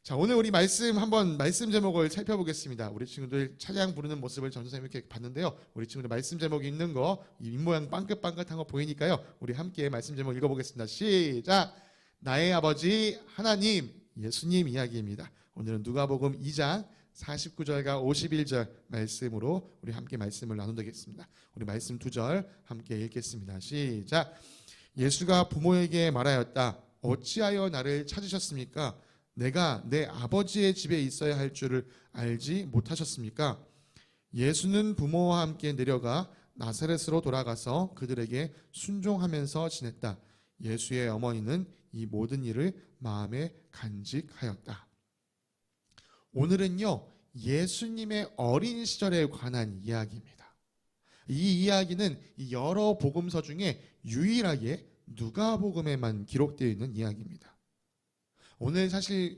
자, 오늘 우리 말씀 제목을 살펴보겠습니다. 우리 친구들 찬양 부르는 모습을 전도사님 이렇게 봤는데요. 우리 친구들 말씀 제목이 있는 거, 입 모양 빵긋빵긋한 거 보이니까요. 우리 함께 말씀 제목 읽어보겠습니다. 시작! 나의 아버지 하나님, 예수님 이야기입니다. 오늘은 누가복음 2장 49절과 51절 말씀으로 우리 함께 말씀을 나누겠습니다. 우리 말씀 2절 함께 읽겠습니다. 시작! 예수가 부모에게 말하였다. 어찌하여 나를 찾으셨습니까? 내가 내 아버지의 집에 있어야 할 줄을 알지 못하셨습니까? 예수는 부모와 함께 내려가 나사렛으로 돌아가서 그들에게 순종하면서 지냈다. 예수의 어머니는 이 모든 일을 마음에 간직하였다. 오늘은요, 예수님의 어린 시절에 관한 이야기입니다. 이 이야기는 여러 복음서 중에 유일하게 누가복음에만 기록되어 있는 이야기입니다.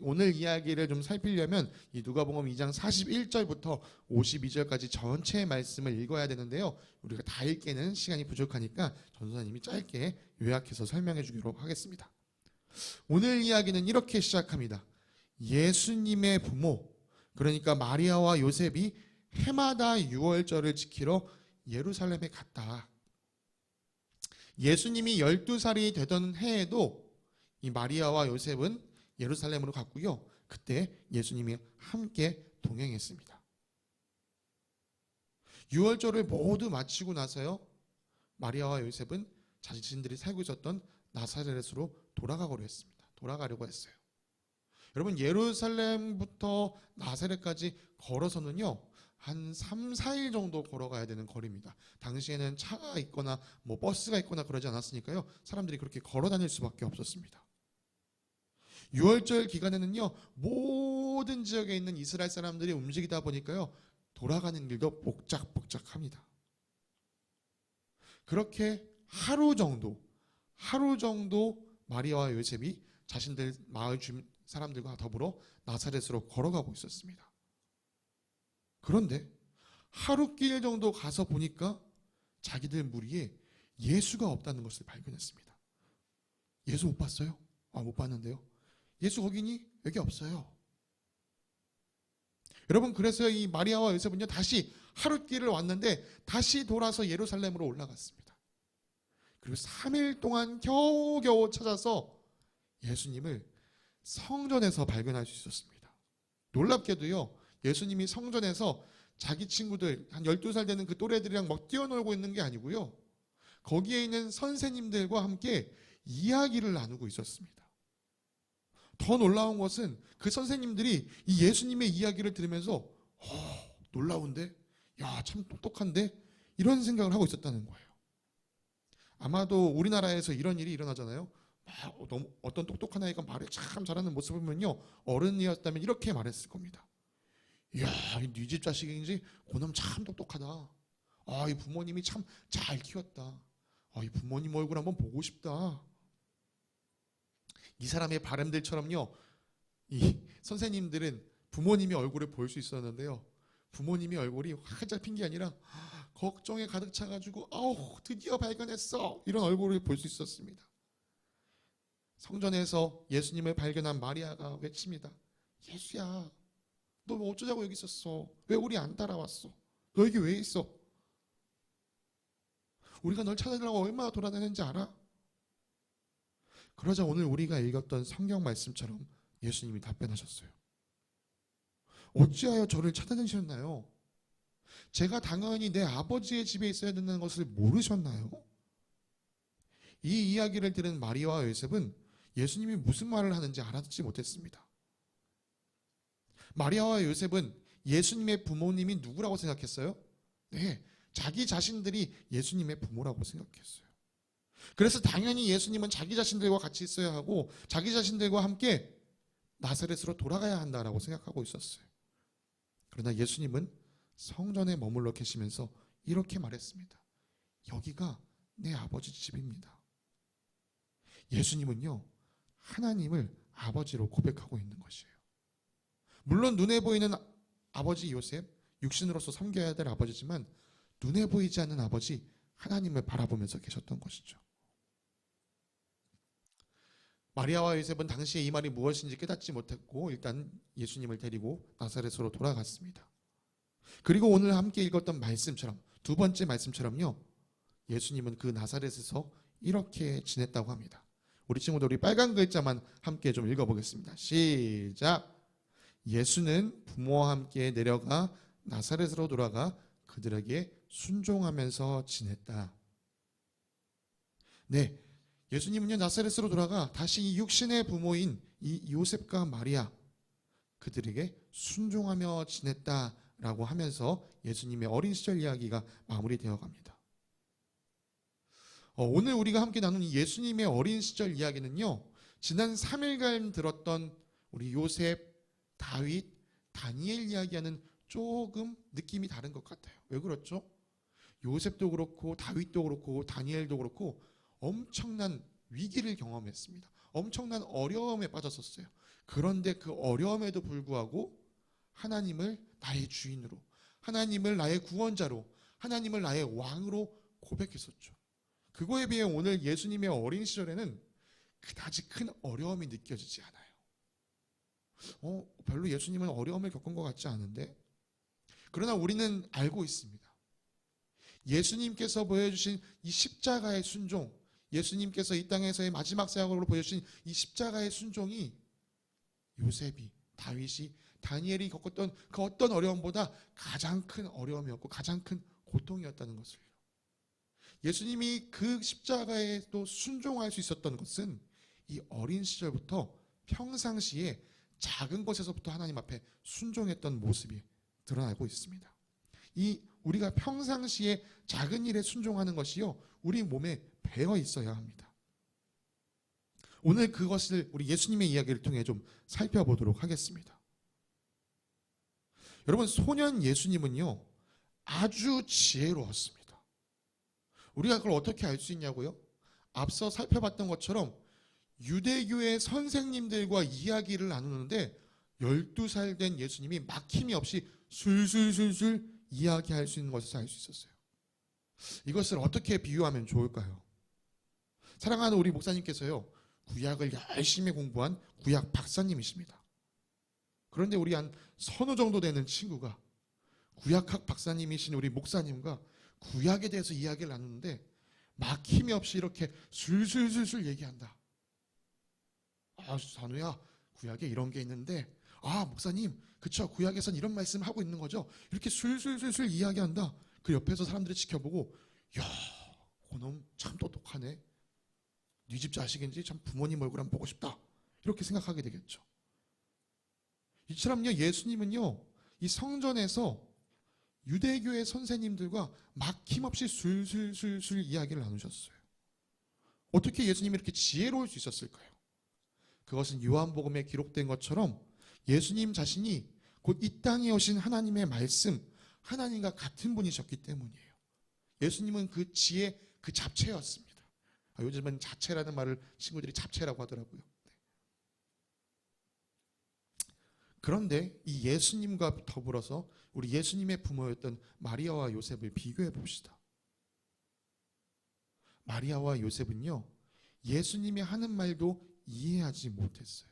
오늘 이야기를 좀 살피려면 이 누가복음 2장 41절부터 52절까지 전체의 말씀을 읽어야 되는데요. 우리가 다 읽기에는 시간이 부족하니까 전도사님이 짧게 요약해서 설명해 주기로 하겠습니다. 오늘 이야기는 이렇게 시작합니다. 예수님의 부모, 그러니까 마리아와 요셉이 해마다 유월절을 지키러 예루살렘에 갔다. 예수님이 12살이 되던 해에도 이 마리아와 요셉은 예루살렘으로 갔고요. 그때 예수님이 함께 동행했습니다. 유월절을 모두 마치고 나서요, 마리아와 요셉은 자신들이 살고 있었던 나사렛으로 돌아가려고 했어요. 여러분, 예루살렘부터 나사렛까지 걸어서는요, 한 3, 4일 정도 걸어가야 되는 거리입니다. 당시에는 차가 있거나 버스가 있거나 그러지 않았으니까요, 사람들이 그렇게 걸어 다닐 수밖에 없었습니다. 유월절 기간에는요, 모든 지역에 있는 이스라엘 사람들이 움직이다 보니까요, 돌아가는 길도 복작복작합니다. 그렇게 하루 정도 마리아와 요셉이 자신들 마을 주민 사람들과 더불어 나사렛으로 걸어가고 있었습니다. 그런데 하루길 정도 가서 보니까 자기들 무리에 예수가 없다는 것을 발견했습니다. 예수 못 봤어요? 못 봤는데요. 예수 거기니? 여기 없어요. 여러분, 그래서 이 마리아와 요셉은요, 다시 하룻길을 왔는데 다시 돌아서 예루살렘으로 올라갔습니다. 그리고 3일 동안 겨우겨우 찾아서 예수님을 성전에서 발견할 수 있었습니다. 놀랍게도요, 예수님이 성전에서 자기 친구들 한 12살 되는 그 또래들이랑 막 뛰어놀고 있는 게 아니고요, 거기에 있는 선생님들과 함께 이야기를 나누고 있었습니다. 더 놀라운 것은 그 선생님들이 이 예수님의 이야기를 들으면서 놀라운데? 야, 참 똑똑한데? 이런 생각을 하고 있었다는 거예요. 아마도 우리나라에서 이런 일이 일어나잖아요. 어떤 똑똑한 아이가 말을 참 잘하는 모습을 보면요, 어른이었다면 이렇게 말했을 겁니다. 이야, 네 집 자식인지 그놈 참 똑똑하다. 이 부모님이 참 잘 키웠다. 이 부모님 얼굴 한번 보고 싶다. 이 사람의 바람들처럼요, 이 선생님들은 부모님의 얼굴을 볼 수 있었는데요, 부모님의 얼굴이 활짝 핀 게 아니라 걱정에 가득 차가지고 드디어 발견했어, 이런 얼굴을 볼 수 있었습니다. 성전에서 예수님을 발견한 마리아가 외칩니다. 예수야, 너 어쩌자고 여기 있었어? 왜 우리 안 따라왔어? 너 여기 왜 있어? 우리가 널 찾으려고 얼마나 돌아다녔는지 알아? 그러자 오늘 우리가 읽었던 성경 말씀처럼 예수님이 답변하셨어요. 어찌하여 저를 찾아내셨나요? 제가 당연히 내 아버지의 집에 있어야 된다는 것을 모르셨나요? 이 이야기를 들은 마리아와 요셉은 예수님이 무슨 말을 하는지 알아듣지 못했습니다. 마리아와 요셉은 예수님의 부모님이 누구라고 생각했어요? 네, 자기 자신들이 예수님의 부모라고 생각했어요. 그래서 당연히 예수님은 자기 자신들과 같이 있어야 하고 자기 자신들과 함께 나사렛으로 돌아가야 한다라고 생각하고 있었어요. 그러나 예수님은 성전에 머물러 계시면서 이렇게 말했습니다. 여기가 내 아버지 집입니다. 예수님은요, 하나님을 아버지로 고백하고 있는 것이에요. 물론 눈에 보이는 아버지 요셉, 육신으로서 섬겨야 될 아버지지만 눈에 보이지 않는 아버지 하나님을 바라보면서 계셨던 것이죠. 마리아와 요셉은 당시에 이 말이 무엇인지 깨닫지 못했고 일단 예수님을 데리고 나사렛으로 돌아갔습니다. 그리고 오늘 함께 읽었던 말씀처럼 두 번째 말씀처럼요. 예수님은 그 나사렛에서 이렇게 지냈다고 합니다. 우리 친구들 우리 빨간 글자만 함께 좀 읽어보겠습니다. 시작. 예수는 부모와 함께 내려가 나사렛으로 돌아가 그들에게 순종하면서 지냈다. 네, 예수님은요 나사렛으로 돌아가 다시 이 육신의 부모인 이 요셉과 마리아 그들에게 순종하며 지냈다라고 하면서 예수님의 어린 시절 이야기가 마무리되어 갑니다. 오늘 우리가 함께 나눈 이 예수님의 어린 시절 이야기는요 지난 3일간 들었던 우리 요셉, 다윗, 다니엘 이야기와는 조금 느낌이 다른 것 같아요. 왜 그렇죠? 요셉도 그렇고 다윗도 그렇고 다니엘도 그렇고 엄청난 위기를 경험했습니다. 엄청난 어려움에 빠졌었어요. 그런데 그 어려움에도 불구하고 하나님을 나의 주인으로, 하나님을 나의 구원자로, 하나님을 나의 왕으로 고백했었죠. 그거에 비해 오늘 예수님의 어린 시절에는 그다지 큰 어려움이 느껴지지 않아요. 별로 예수님은 어려움을 겪은 것 같지 않은데, 그러나 우리는 알고 있습니다. 예수님께서 보여주신 이 십자가의 순종, 예수님께서 이 땅에서의 마지막 사역으로 보여주신 이 십자가의 순종이 요셉이, 다윗이, 다니엘이 겪었던 그 어떤 어려움보다 가장 큰 어려움이었고 가장 큰 고통이었다는 것을요. 예수님이 그 십자가에 또 순종할 수 있었던 것은 이 어린 시절부터 평상시에 작은 것에서부터 하나님 앞에 순종했던 모습이 드러나고 있습니다. 이 우리가 평상시에 작은 일에 순종하는 것이요 우리 몸에 배어 있어야 합니다. 오늘 그것을 우리 예수님의 이야기를 통해 좀 살펴보도록 하겠습니다. 여러분, 소년 예수님은요 아주 지혜로웠습니다. 우리가 그걸 어떻게 알 수 있냐고요? 앞서 살펴봤던 것처럼 유대교의 선생님들과 이야기를 나누는데 12살 된 예수님이 막힘이 없이 술술술술 이야기할 수 있는 것을 알 수 있었어요. 이것을 어떻게 비유하면 좋을까요? 사랑하는 우리 목사님께서요 구약을 열심히 공부한 구약 박사님이십니다. 그런데 우리 한 서너 정도 되는 친구가 구약학 박사님이신 우리 목사님과 구약에 대해서 이야기를 나누는데 막힘이 없이 이렇게 술술술술 얘기한다. 산우야, 구약에 이런 게 있는데 목사님 그쵸, 구약에선 이런 말씀을 하고 있는 거죠. 이렇게 술술술술 이야기한다. 그 옆에서 사람들이 지켜보고 야, 그놈 참 똑똑하네. 네 집 자식인지 참 부모님 얼굴 한번 보고 싶다. 이렇게 생각하게 되겠죠. 이처럼요 예수님은요 이 성전에서 유대교의 선생님들과 막힘없이 술술술술 이야기를 나누셨어요. 어떻게 예수님이 이렇게 지혜로울 수 있었을까요? 그것은 요한복음에 기록된 것처럼 예수님 자신이 곧 이 땅에 오신 하나님의 말씀, 하나님과 같은 분이셨기 때문이에요. 예수님은 그 지혜, 그 잡채였습니다. 요즘은 자체라는 말을 친구들이 잡채라고 하더라고요. 그런데 이 예수님과 더불어서 우리 예수님의 부모였던 마리아와 요셉을 비교해 봅시다. 마리아와 요셉은요 예수님이 하는 말도 이해하지 못했어요.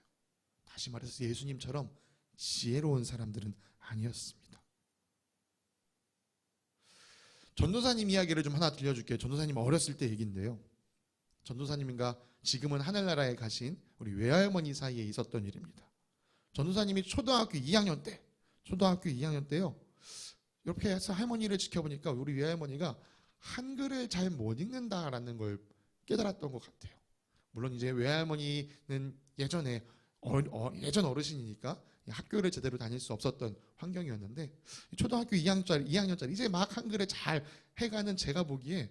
다시 말해서 예수님처럼 지혜로운 사람들은 아니었습니다. 전도사님 이야기를 좀 하나 들려줄게요. 전도사님 어렸을 때 얘기인데요. 전도사님인가 지금은 하늘나라에 가신 우리 외할머니 사이에 있었던 일입니다. 전도사님이 초등학교 2학년 때요. 이렇게 해서 할머니를 지켜보니까 우리 외할머니가 한글을 잘 못 읽는다라는 걸 깨달았던 것 같아요. 물론 이제 외할머니는 예전 어르신이니까 학교를 제대로 다닐 수 없었던 환경이었는데 초등학교 2학년짜리 이제 막 한글을 잘 해가는 제가 보기에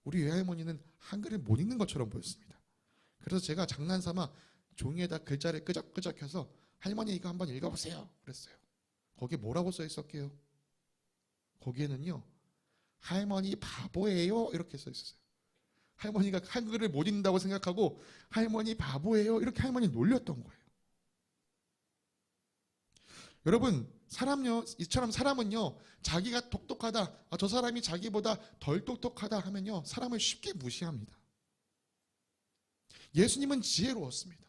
우리 외할머니는 한글을 못 읽는 것처럼 보였습니다. 그래서 제가 장난삼아 종이에다 글자를 끄적끄적해서 할머니 이거 한번 읽어보세요 그랬어요. 거기에 뭐라고 써 있었게요? 거기에는요 할머니 바보예요 이렇게 써 있었어요. 할머니가 한글을 못 읽는다고 생각하고 할머니 바보예요 이렇게 할머니 놀렸던 거예요. 여러분 이처럼 사람은요 자기가 똑똑하다, 저 사람이 자기보다 덜 똑똑하다 하면요 사람을 쉽게 무시합니다. 예수님은 지혜로웠습니다.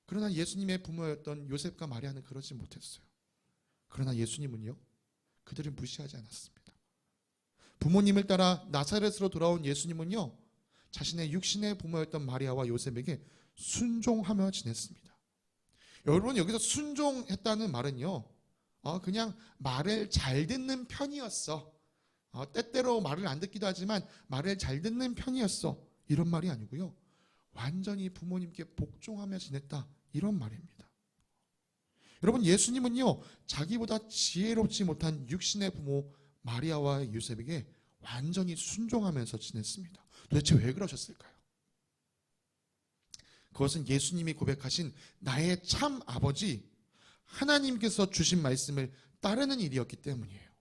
그러나 예수님의 부모였던 요셉과 마리아는 그러지 못했어요. 그러나 예수님은요, 그들을 무시하지 않았습니다. 부모님을 따라 나사렛으로 돌아온 예수님은요, 자신의 육신의 부모였던 마리아와 요셉에게 순종하며 지냈습니다. 여러분, 여기서 순종했다는 말은요, 그냥 말을 잘 듣는 편이었어. 때때로 말을 안 듣기도 하지만 말을 잘 듣는 편이었어. 이런 말이 아니고요, 완전히 부모님께 복종하며 지냈다. 이런 말입니다. 여러분, 예수님은요, 자기보다 지혜롭지 못한 육신의 부모 마리아와 요셉에게 완전히 순종하면서 지냈습니다. 도대체 왜 그러셨을까요? 그것은 예수님이 고백하신 나의 참 아버지 하나님께서 주신 말씀을 따르는 일이었기 때문이에요.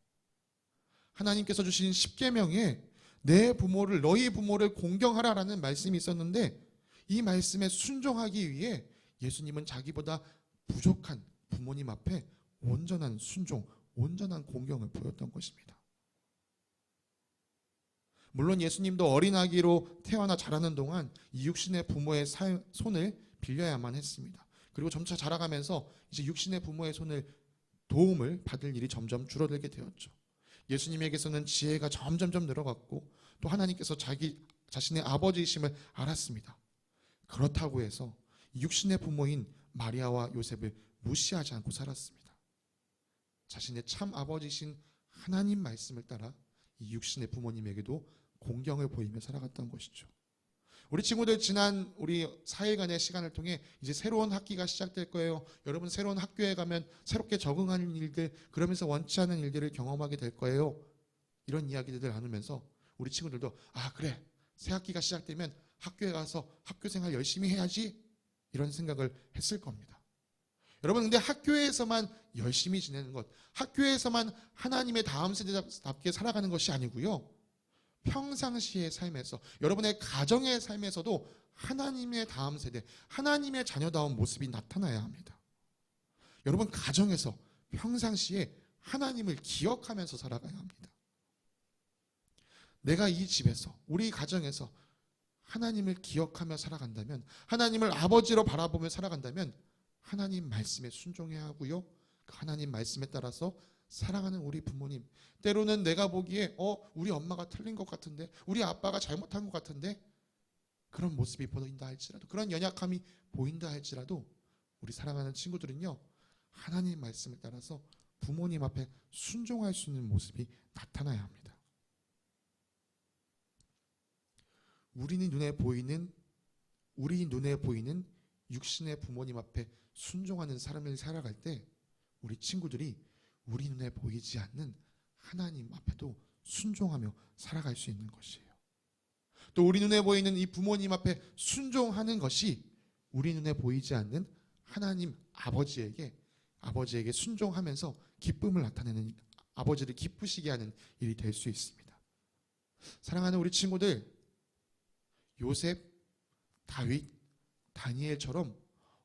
하나님께서 주신 십계명에 내 부모를, 너희 부모를 공경하라라는 말씀이 있었는데, 이 말씀에 순종하기 위해 예수님은 자기보다 부족한 부모님 앞에 온전한 순종, 온전한 공경을 보였던 것입니다. 물론 예수님도 어린 아기로 태어나 자라는 동안 이 육신의 부모의 손을 빌려야만 했습니다. 그리고 점차 자라가면서 이제 육신의 부모의 손을 도움을 받을 일이 점점 줄어들게 되었죠. 예수님에게서는 지혜가 점점점 늘어갔고, 또 하나님께서 자신의 아버지이심을 알았습니다. 그렇다고 해서 육신의 부모인 마리아와 요셉을 무시하지 않고 살았습니다. 자신의 참 아버지이신 하나님 말씀을 따라 이 육신의 부모님에게도 공경을 보이며 살아갔던 것이죠. 우리 친구들, 지난 우리 4일간의 시간을 통해 이제 새로운 학기가 시작될 거예요. 여러분, 새로운 학교에 가면 새롭게 적응하는 일들, 그러면서 원치 않은 일들을 경험하게 될 거예요. 이런 이야기들을 나누면서 우리 친구들도 그래, 새 학기가 시작되면 학교에 가서 학교 생활 열심히 해야지, 이런 생각을 했을 겁니다. 여러분, 근데 학교에서만 열심히 지내는 것, 학교에서만 하나님의 다음 세대답게 살아가는 것이 아니고요, 평상시의 삶에서, 여러분의 가정의 삶에서도 하나님의 다음 세대, 하나님의 자녀다운 모습이 나타나야 합니다. 여러분, 가정에서 평상시에 하나님을 기억하면서 살아가야 합니다. 내가 이 집에서, 우리 가정에서 하나님을 기억하며 살아간다면, 하나님을 아버지로 바라보며 살아간다면 하나님 말씀에 순종해야 하고요, 그 하나님 말씀에 따라서 사랑하는 우리 부모님, 때로는 내가 보기에 우리 엄마가 틀린 것 같은데, 우리 아빠가 잘못한 것 같은데, 그런 모습이 보인다 할지라도, 그런 연약함이 보인다 할지라도 우리 사랑하는 친구들은요, 하나님 말씀을 따라서 부모님 앞에 순종할 수 있는 모습이 나타나야 합니다. 우리 눈에 보이는 육신의 부모님 앞에 순종하는 삶을 살아갈 때 우리 친구들이 우리 눈에 보이지 않는 하나님 앞에도 순종하며 살아갈 수 있는 것이에요. 또 우리 눈에 보이는 이 부모님 앞에 순종하는 것이 우리 눈에 보이지 않는 하나님 아버지에게 순종하면서 기쁨을 나타내는, 아버지를 기쁘시게 하는 일이 될 수 있습니다. 사랑하는 우리 친구들, 요셉, 다윗, 다니엘처럼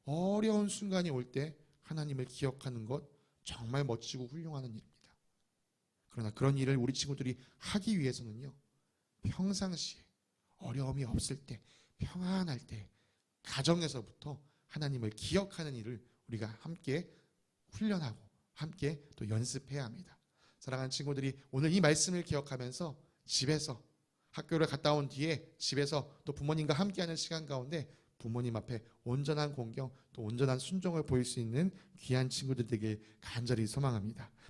어려운 순간이 올 때 하나님을 기억하는 것, 정말 멋지고 훌륭한 일입니다. 그러나 그런 일을 우리 친구들이 하기 위해서는요, 평상시에 어려움이 없을 때, 평안할 때, 가정에서부터 하나님을 기억하는 일을 우리가 함께 훈련하고 함께 또 연습해야 합니다. 사랑하는 친구들이 오늘 이 말씀을 기억하면서 집에서, 학교를 갔다 온 뒤에 집에서 또 부모님과 함께하는 시간 가운데 부모님 앞에 온전한 공경, 또 온전한 순종을 보일 수 있는 귀한 친구들 되길 간절히 소망합니다.